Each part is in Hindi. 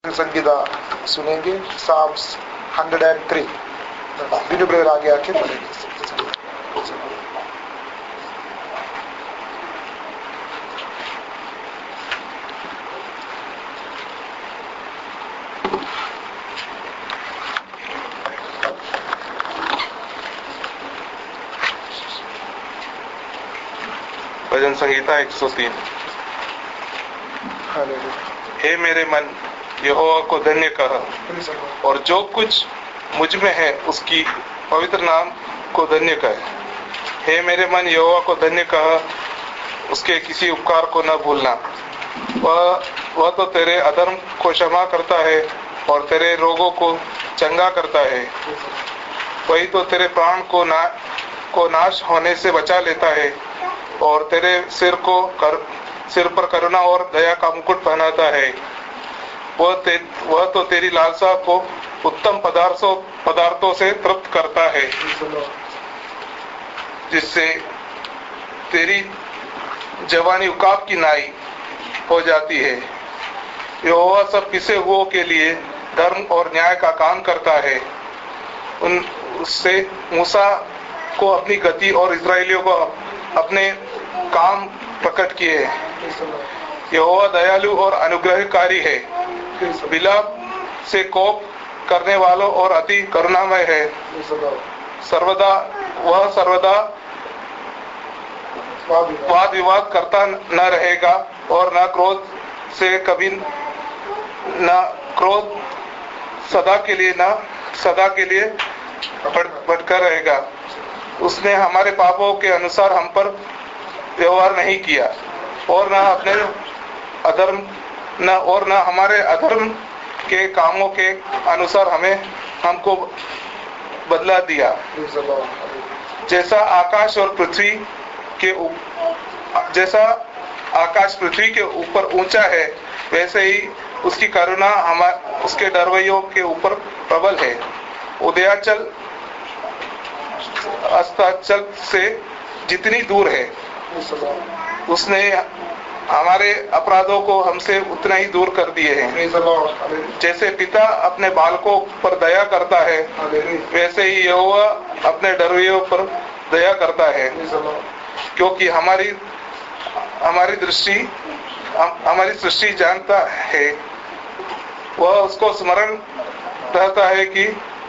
संगीता सुनेंगे साम्स 103। बिनु ब्रदर आगे आके पढ़ेंगे। भजन संगीता 103। हे मेरे मन, यहोवा को धन्य कह और जो कुछ मुझ में है उसकी पवित्र नाम को धन्य कह। हे मेरे मन, यहोवा को धन्य कह, उसके किसी उपकार को न भूलना। वह तो तेरे अधर्म को क्षमा करता है और तेरे रोगों को चंगा करता है। वही तो तेरे प्राण को नाश होने से बचा लेता है और तेरे सिर पर करुणा और दया का मुकुट पहनाता है। वह तो तेरी लालसा को उत्तम पदार्थों से तृप्त करता है, जिससे तेरी जवानी उकाब की नाई हो जाती है। यहोवा सब पिसे हुओं के लिए धर्म और न्याय का काम करता है। उससे मूसा को अपनी गति और इस्राएलियों को अपने काम प्रकट किए। यहोवा दयालु और अनुग्रहकारी है, विलाप से कोप करने वालों और अति करुणामय है। वह सर्वदा वाद विवाद करता न रहेगा और न क्रोध से कभी न क्रोध सदा के लिए भटका रहेगा। उसने हमारे पापों के अनुसार हम पर व्यवहार नहीं किया और न हमारे अधर्म के कामों के अनुसार हमको बदला दिया। जैसा आकाश पृथ्वी के ऊपर ऊंचा है, वैसे ही उसकी करुणा उसके डरवैयों के ऊपर प्रबल है। उदयाचल अस्ताचल से जितनी दूर है, उसने हमारे अपराधों को हमसे उतना ही दूर कर दिए हैं। जैसे पिता अपने बालकों पर दया करता है, वैसे ही यहोवा अपने डरवैयों पर दया करता है। क्योंकि हमारी सृष्टि जानता है, वह उसको स्मरण रहता है कि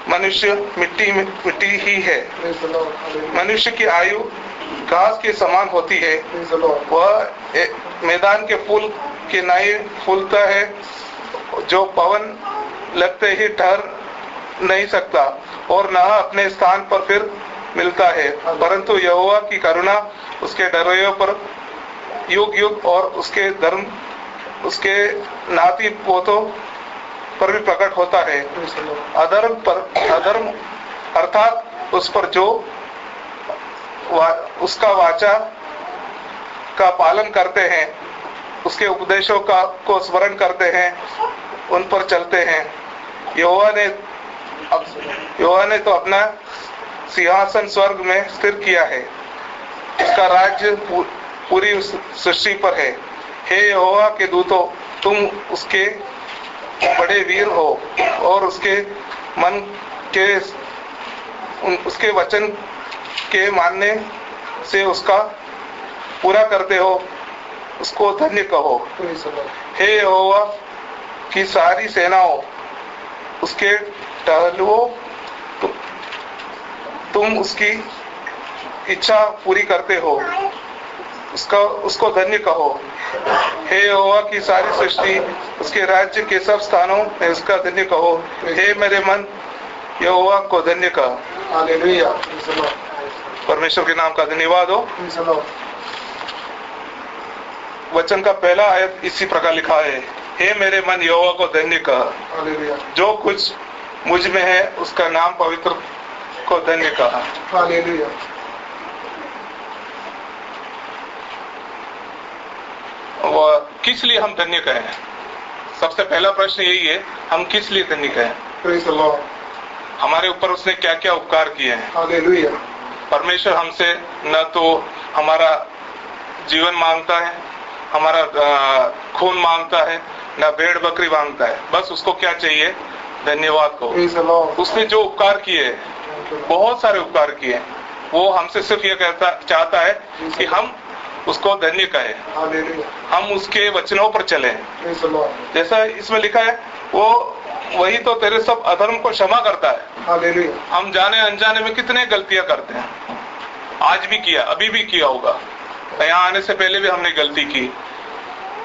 मनुष्य मिट्टी ही है। मनुष्य की आयु घास के समान होती है। वह मैदान के फूल के नाई फूलता है, जो पवन लगते ही ठहर नहीं सकता और न अपने स्थान पर फिर मिलता है। परंतु यहोवा की करुणा उसके डरवैयों पर युग युग और उसके धर्म उसके नाती पोतों पर भी प्रकट होता है। अधर्म अर्थात उस पर जो उसका वाचा का पालन करते हैं, उसके उपदेशों को स्मरण करते हैं, उन पर चलते हैं। यहोवा ने तो अपना सिंहासन स्वर्ग में स्थिर किया है, उसका राज्य पूरी सृष्टि पर है। हे यहोवा के दूतों, तुम उसके बड़े वीर हो और उसके वचन के मानने से उसका पूरा करते हो। उसको धन्य कहो। हे यहोवा की सारी सेनाओं, उसके टहलुओं, तुम उसकी इच्छा पूरी करते हो। उसको धन्य कहो। हे यहोवा की सारी सृष्टि, उसके राज्य के सब स्थानों में उसका धन्य कहो। हे मेरे मन, यहोवा को धन्य कह। हालेलुया। परमेश्वर के नाम का धन्यवाद हो। वचन का पहला आयत इसी प्रकार लिखा है, हे मेरे मन, यहोवा को धन्य कह, जो कुछ मुझ में है उसका नाम पवित्र को धन्य कहा। हालेलुया। वह किस लिए हम धन्य कहें? सबसे पहला प्रश्न यही है, हम किस लिए धन्य कहें? Praise the Lord. हमारे ऊपर उसने क्या क्या उपकार किए हैं। हालेलुया। परमेश्वर हमसे न तो हमारा जीवन मांगता है, हमारा खून मांगता है, ना भेड़ बकरी मांगता है। बस उसको क्या चाहिए? धन्यवाद को। Praise the Lord. उसने जो उपकार किए, बहुत सारे उपकार किए, वो हमसे सिर्फ ये चाहता है कि हम उसको धन्य कहें, Hallelujah. हम उसके वचनों पर चलें। Praise the Lord. जैसा इसमें लिखा है, वो वही तो तेरे सब अधर्म को क्षमा करता है। Hallelujah. हम जाने अनजाने में कितने गलतियां करते हैं, आज भी किया, अभी भी किया होगा, यहाँ आने से पहले भी हमने गलती की।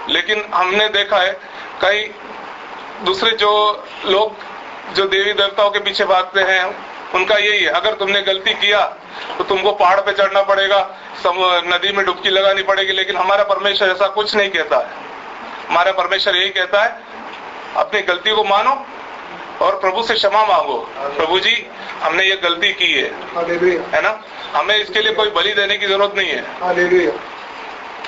लेकिन हमने देखा है कई दूसरे जो लोग जो देवी देवताओं के पीछे भागते हैं, उनका यही है, अगर तुमने गलती किया तो तुमको पहाड़ पे चढ़ना पड़ेगा, नदी में डुबकी लगानी पड़ेगी। लेकिन हमारा परमेश्वर ऐसा कुछ नहीं कहता है। हमारा परमेश्वर यही कहता है, अपनी गलती को मानो और प्रभु से क्षमा मांगो। प्रभु जी, हमने ये गलती की है, Hallelujah. है ना, हमें इसके लिए कोई बलि देने की जरूरत नहीं है। Hallelujah.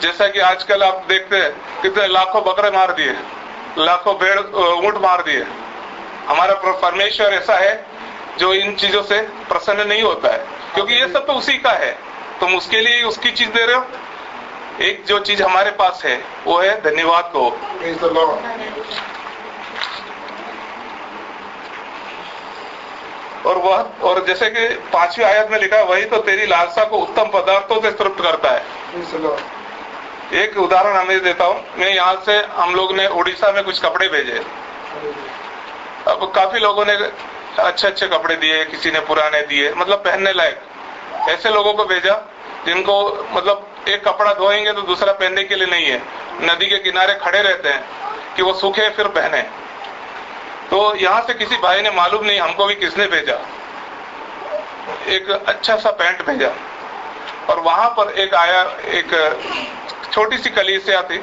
जैसा कि आजकल आप देखते हैं कितने लाखों बकरे मार दिए, लाखों भेड़ ऊंट मार दिए। हमारा परमेश्वर ऐसा है जो इन चीजों से प्रसन्न नहीं होता है, क्योंकि ये सब तो उसी का है। तुम उसके लिए उसकी चीज दे रहे हो। एक जो चीज हमारे पास है वो है धन्यवाद को। Praise the Lord. और जैसे कि 5वीं आयत में लिखा है, वही तो तेरी लालसा को उत्तम पदार्थों से तृप्त करता है। Praise the Lord. एक उदाहरण हमें देता हूँ मैं। यहाँ से हम लोग ने उड़ीसा में कुछ कपड़े भेजे। Hallelujah. अब काफी लोगों ने अच्छे अच्छे कपड़े दिए, किसी ने पुराने दिए, मतलब पहनने लायक। ऐसे लोगों को भेजा जिनको मतलब एक कपड़ा धोएंगे तो दूसरा पहनने के लिए नहीं है, नदी के किनारे खड़े रहते हैं कि वो सूखे फिर पहने। तो यहाँ से किसी भाई ने, मालूम नहीं हमको भी किसने भेजा, एक अच्छा सा पैंट भेजा। और वहां पर एक आया, एक छोटी सी कलीसिया थी,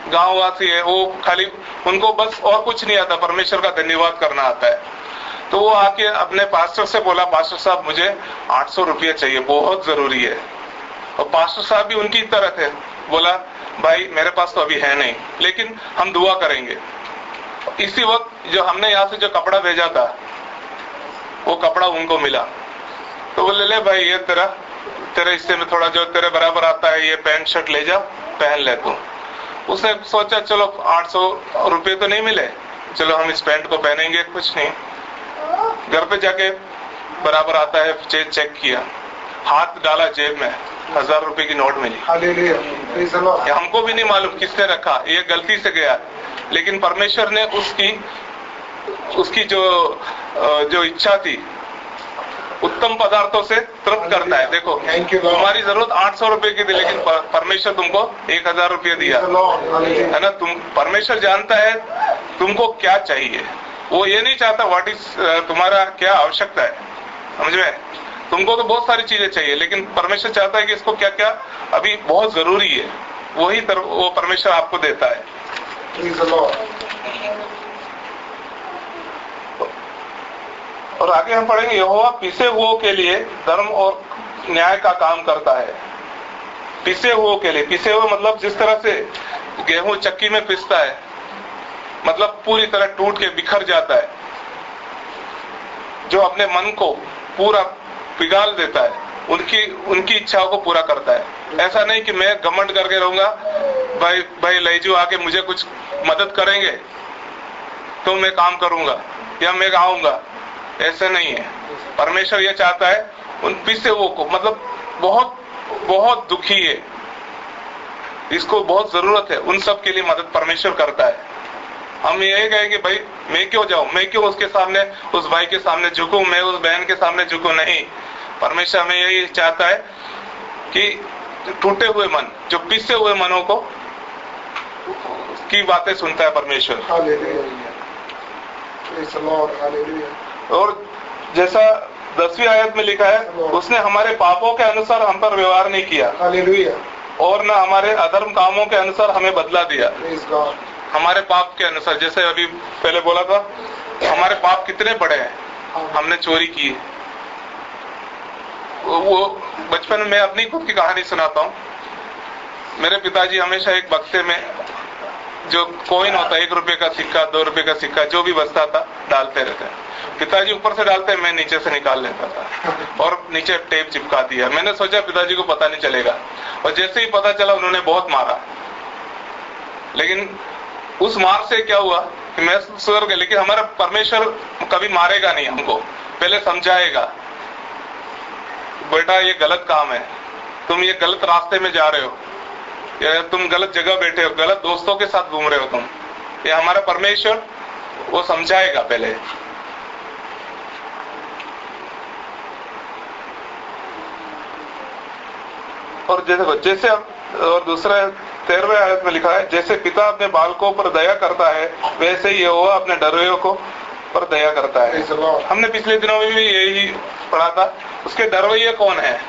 गांववासी है वो, खाली उनको बस और कुछ नहीं आता, परमेश्वर का धन्यवाद करना आता है। तो वो आके अपने पास्टर से बोला, पास्टर साहब मुझे 800 रुपये चाहिए, बहुत जरूरी है। और पास्टर साहब भी उनकी तरह थे, बोला भाई मेरे पास तो अभी है नहीं, लेकिन हम दुआ करेंगे। इसी वक्त जो हमने यहाँ से जो कपड़ा भेजा था वो कपड़ा उनको मिला। तो बोले ले भाई, ये तेरे हिस्से में थोड़ा जो तेरे बराबर आता है, ये पैंट शर्ट ले जा, पहन ले तू। उसने सोचा चलो 800 रुपये तो नहीं मिले, चलो हम इस पैंट को पहनेंगे, कुछ नहीं। घर पे जाके बराबर आता है, चेक किया, हाथ डाला जेब में, 1000 रुपए की नोट मिली। Hallelujah. Praise the Lord. हमको भी नहीं मालूम किसने रखा, ये गलती से गया, लेकिन परमेश्वर ने उसकी जो इच्छा थी उत्तम पदार्थों से तृप्त करता है। देखो Thank you, Lord. तुम्हारी जरूरत 800 रुपए की थी, लेकिन परमेश्वर तुमको 1000 रुपये दिया, Praise the Lord. Hallelujah. है ना। परमेश्वर जानता है तुमको क्या चाहिए। वो ये नहीं चाहता व्हाट इज तुम्हारा क्या आवश्यकता है, समझ में। तुमको तो बहुत सारी चीजें चाहिए, लेकिन परमेश्वर चाहता है कि इसको क्या क्या अभी बहुत जरूरी है, वही वो परमेश्वर आपको देता है। Praise the Lord. और आगे हम पढ़ेंगे, यहोवा पिसे हुओं के लिए धर्म और न्याय का काम करता है। पिसे हुओं के लिए, पिसे हुए मतलब जिस तरह से गेहूं चक्की में पिसता है, मतलब पूरी तरह टूट के बिखर जाता है, जो अपने मन को पूरा पिघाल देता है, उनकी इच्छाओं को पूरा करता है। ऐसा नहीं कि मैं घमंड करके रहूंगा, भाई लैजू आके मुझे कुछ मदद करेंगे तो मैं काम करूंगा या मैं आऊंगा, ऐसा नहीं है। परमेश्वर ये चाहता है उन पिसे हुओं को, मतलब बहुत बहुत दुखी है, इसको बहुत जरूरत है, उन सब के लिए मदद परमेश्वर करता है। हम यही कहेंगे भाई मैं क्यों जाऊं, मैं क्यों उसके सामने, उस भाई के सामने झुकूं, मैं उस बहन के सामने झुकूं, नहीं। परमेश्वर हमें यही चाहता है कि टूटे हुए मन, जो पिसे हुए मनों को की बातें सुनता है परमेश्वर। Hallelujah. Praise the Lord. Hallelujah. और जैसा 10वीं आयत में लिखा है, उसने हमारे पापों के अनुसार हम पर व्यवहार नहीं किया, Hallelujah. और न हमारे अधर्म कामों के अनुसार हमें बदला दिया। Praise God. हमारे पाप के अनुसार, जैसे अभी पहले बोला था, हमारे पाप कितने बड़े हैं, हमने चोरी की। वो बचपन में मैं अपनी खुद की कहानी सुनाता हूँ। मेरे पिताजी हमेशा एक बक्से में जो कॉइन होता है, 1 रुपए का सिक्का, 2 रुपए का सिक्का, जो भी बचता था डालते रहते हैं। पिताजी ऊपर से डालते, मैं नीचे से निकाल लेता था और नीचे टेप चिपका दिया। मैंने सोचा पिताजी को पता नहीं चलेगा, और जैसे ही पता चला उन्होंने बहुत मारा। लेकिन उस मार से क्या हुआ कि मैं सुधर गया, लेकिन हमारा परमेश्वर कभी मारेगा नहीं, हमको पहले समझाएगा, बेटा ये गलत काम है, तुम ये गलत रास्ते में जा रहे हो, या तुम गलत जगह बैठे हो, गलत दोस्तों के साथ घूम रहे हो तुम। ये हमारा परमेश्वर वो समझाएगा पहले। और जैसे और दूसरा 13वें आयत में लिखा है, जैसे पिता अपने बालकों पर दया करता है वैसे ही यहोवा अपने डरवैयों को पर दया करता है। हमने पिछले दिनों में भी यही पढ़ा था। उसके डरवैये कौन है?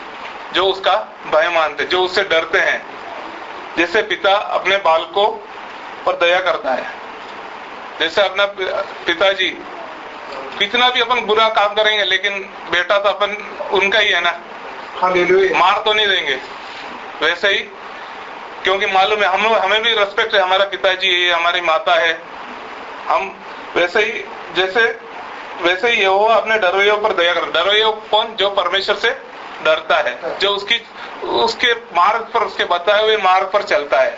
जो उसका भय मानते, जो उससे डरते हैं। जैसे पिता अपने बालकों पर दया करता है, जैसे अपना पिताजी, कितना भी अपन बुरा काम करेंगे लेकिन बेटा तो अपन उनका ही है ना, मार तो नहीं देंगे। वैसे ही, क्योंकि मालूम है हमें भी रेस्पेक्ट है, हमारा पिताजी है, हमारी माता है, हम वैसे ही यहोवा अपने डरवैयों पर दया कर। डरवैयों कौन? जो परमेश्वर से डरता है, जो उसके मार्ग पर, उसके बताए हुए मार्ग पर चलता है।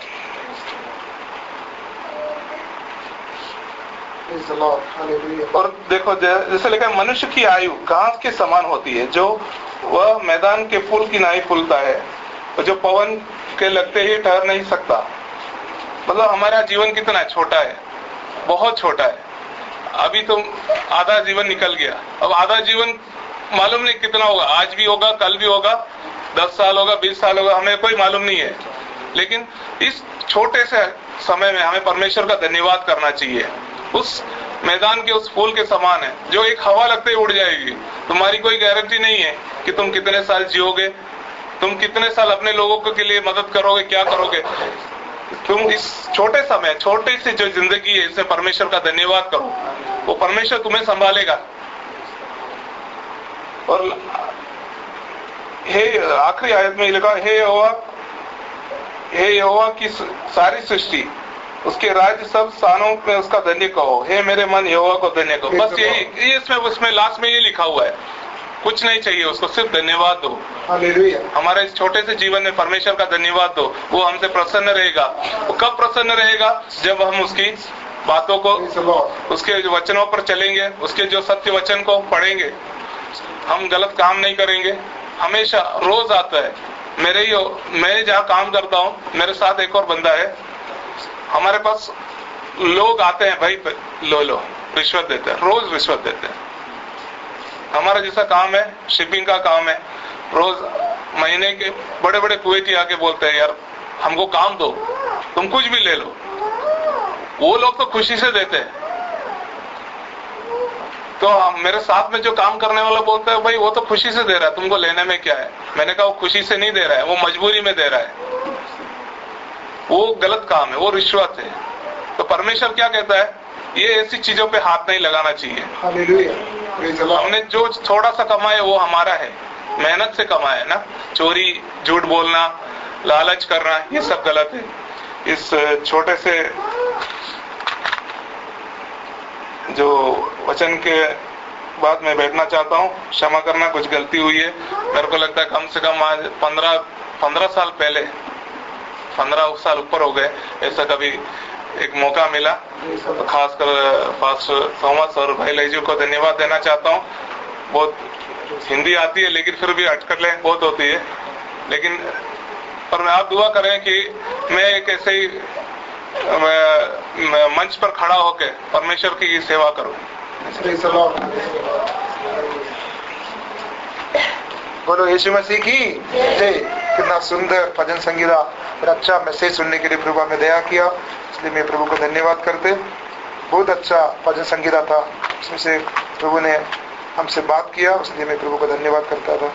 और देखो जैसे लिखा है, मनुष्य की आयु घास के समान होती है, जो वह मैदान के फूल की नाई फूलता है, जो पवन के लगते ही ठहर नहीं सकता। मतलब हमारा जीवन कितना छोटा है, बहुत छोटा है। अभी तो आधा जीवन निकल गया, अब आधा जीवन मालूम नहीं कितना होगा, आज भी होगा, कल भी होगा, 10 साल होगा, 20 साल होगा, हमें कोई मालूम नहीं है। लेकिन इस छोटे से समय में हमें परमेश्वर का धन्यवाद करना चाहिए। उस मैदान के उस फूल के समान है, जो एक हवा लगते ही उड़ जाएगी। तुम्हारी कोई गारंटी नहीं है कि तुम कितने साल जियोगे, तुम कितने साल अपने लोगों के लिए मदद करोगे, क्या करोगे। तुम इस छोटे समय, छोटी सी जो जिंदगी है, इससे परमेश्वर का धन्यवाद करो, वो परमेश्वर तुम्हें संभालेगा। और हे आखिरी आयत में लिखा, हे यहोवा की सारी सृष्टि, उसके राज्य सब स्थानों में उसका धन्य कहो। हे मेरे मन यहोवा को धन्य कहो। बस यही इसमें लास्ट में ये लिखा हुआ है, कुछ नहीं चाहिए उसको, सिर्फ धन्यवाद दो। हमारे इस छोटे से जीवन में परमेश्वर का धन्यवाद दो, वो हमसे प्रसन्न रहेगा। वो कब प्रसन्न रहेगा? जब हम उसकी बातों को, उसके वचनों पर चलेंगे, उसके जो सत्य वचन को पढ़ेंगे, हम गलत काम नहीं करेंगे। हमेशा रोज आता है, मैं जहाँ काम करता हूँ, मेरे साथ एक और बंदा है, हमारे पास लोग आते हैं, भाई लो रिश्वत देते हैं, रोज रिश्वत देते हैं। हमारा जैसा काम है, शिपिंग का काम है, रोज महीने के बड़े बड़े कुवैती आके बोलते हैं, यार हमको काम दो, तुम कुछ भी ले लो। वो लोग तो खुशी से देते हैं। तो मेरे साथ में जो काम करने वाला बोलता है, भाई वो तो खुशी से दे रहा है, तुमको लेने में क्या है। मैंने कहा वो खुशी से नहीं दे रहा है, वो मजबूरी में दे रहा है, वो गलत काम है, वो रिश्वत है। तो परमेश्वर क्या कहता है, ये ऐसी चीजों पे हाथ नहीं लगाना चाहिए। हमने जो थोड़ा सा कमाया वो हमारा है, मेहनत से कमाया ना। चोरी, झूठ बोलना, लालच करना, ये सब गलत है। इस छोटे से जो वचन के बाद मैं बैठना चाहता हूँ। क्षमा करना, कुछ गलती हुई है। मेरे को लगता है कम से कम आज 15 साल पहले, 15 साल ऊपर हो गए, ऐसा कभी एक मौका मिला। तो खासकर पास्टर थॉमस और भाई लैजू को धन्यवाद देना चाहता हूँ। बहुत हिंदी आती है लेकिन फिर भी अटकलें बहुत होती है, लेकिन पर मैं आप दुआ करें कि मैं एक ऐसे ही मंच पर खड़ा होकर परमेश्वर की सेवा करूं। बोलो यीशु मसीह की जय। कितना सुंदर भजन संगीता और अच्छा मैसेज सुनने के लिए प्रभु हमें दया किया, इसलिए मैं प्रभु को धन्यवाद करते। बहुत अच्छा भजन संगीता था, उसमें से प्रभु ने हमसे बात किया, इसलिए मैं प्रभु को धन्यवाद करता था।